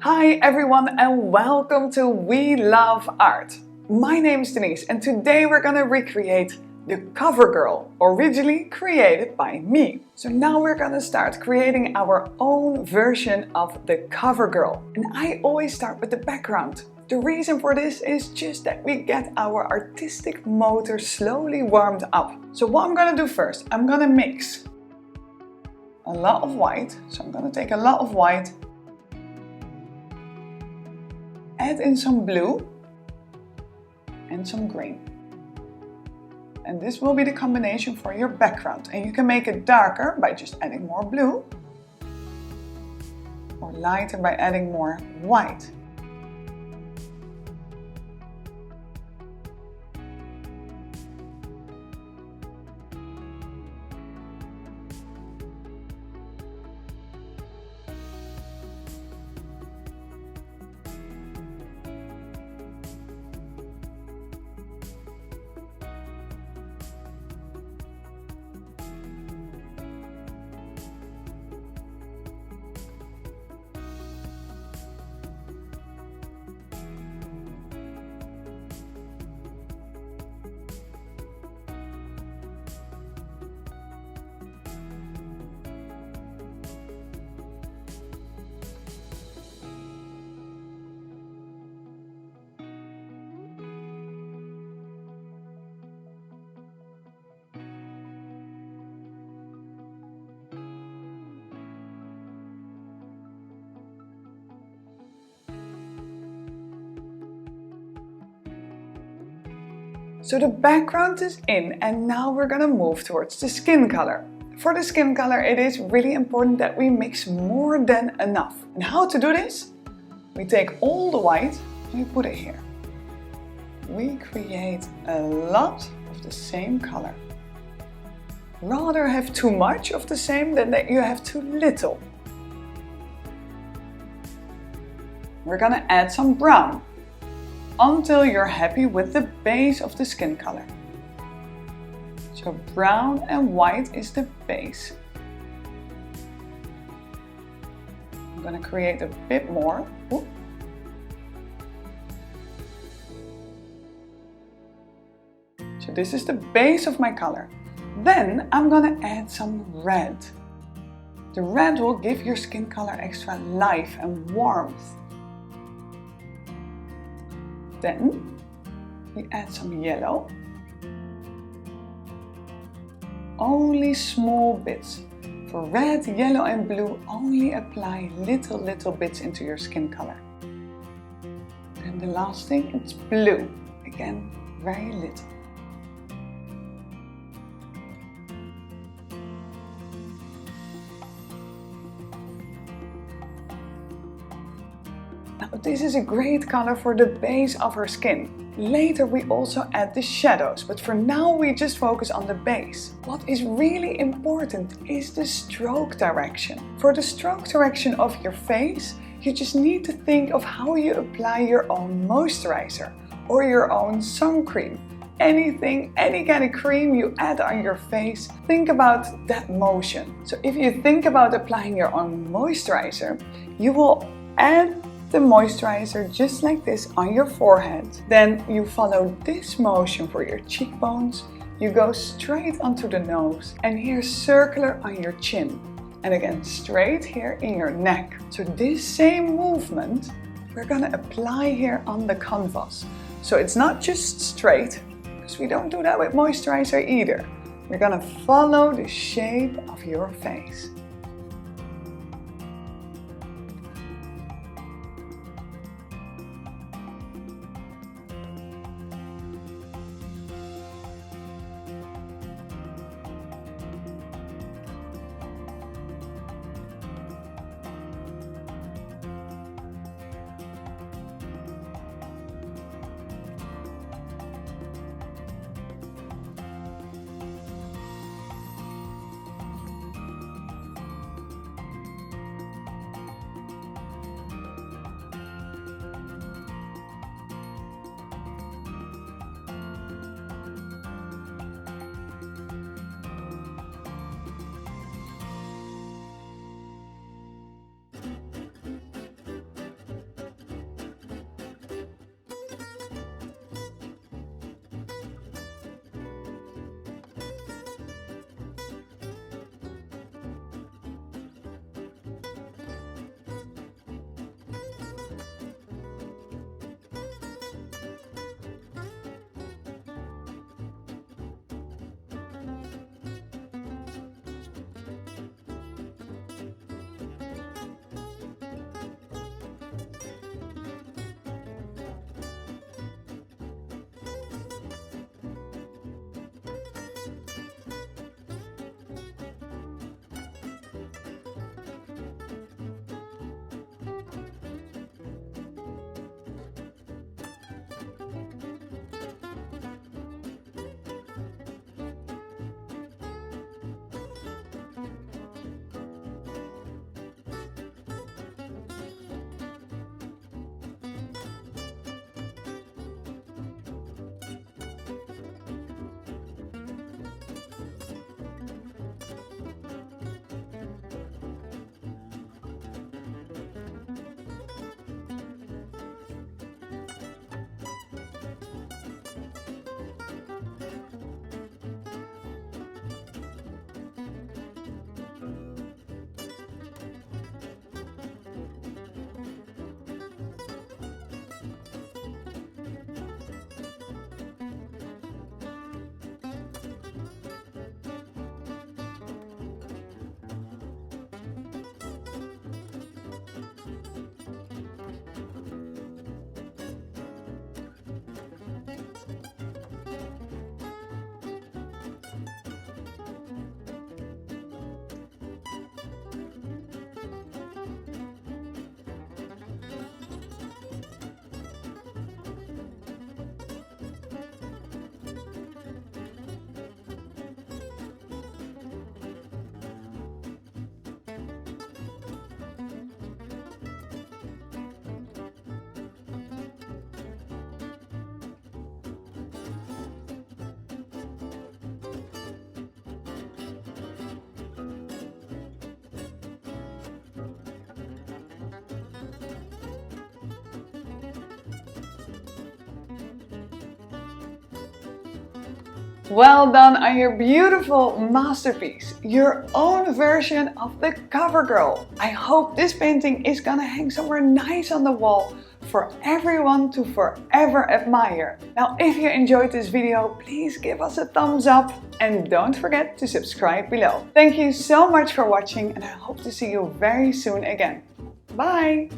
Hi everyone and welcome to We Love Art. My name is Denise and today we're gonna recreate the Covergirl, originally created by me. So now we're gonna start creating our own version of the Covergirl. And I always start with the background. The reason for this is just that we get our artistic motor slowly warmed up. So what I'm gonna do first, I'm gonna mix a lot of white. So I'm gonna take a lot of white, add in some blue and some green. And this will be the combination for your background. And you can make it darker by just adding more blue, or lighter by adding more white. So the background is in and now we're gonna move towards the skin color. For the skin color, it is really important that we mix more than enough. And how to do this? We take all the white and we put it here. We create a lot of the same color. Rather have too much of the same than that you have too little. We're gonna add some brown until you're happy with the base of the skin color. So brown and white is the base. I'm going to create a bit more. Ooh. So this is the base of my color. Then I'm going to add some red. The red will give your skin color extra life and warmth. Then we add some yellow. Only small bits. For red, yellow and blue, only apply little bits into your skin color. And the last thing, it's blue. Again, very little. Now, this is a great color for the base of her skin. Later we also add the shadows, but for now we just focus on the base. What is really important is the stroke direction. For the stroke direction of your face, you just need to think of how you apply your own moisturizer or your own sun cream. Anything, any kind of cream you add on your face, think about that motion. So if you think about applying your own moisturizer, you will add the moisturizer just like this on your forehead. Then you follow this motion for your cheekbones. You go straight onto the nose and here circular on your chin. And again straight here in your neck. So this same movement we're gonna apply here on the canvas. So it's not just straight, because we don't do that with moisturizer either. We're gonna follow the shape of your face. Well done on your beautiful masterpiece, your own version of the Covergirl. I hope this painting is gonna hang somewhere nice on the wall for everyone to forever admire. Now, if you enjoyed this video, please give us a thumbs up and don't forget to subscribe below. Thank you so much for watching and I hope to see you very soon again. Bye!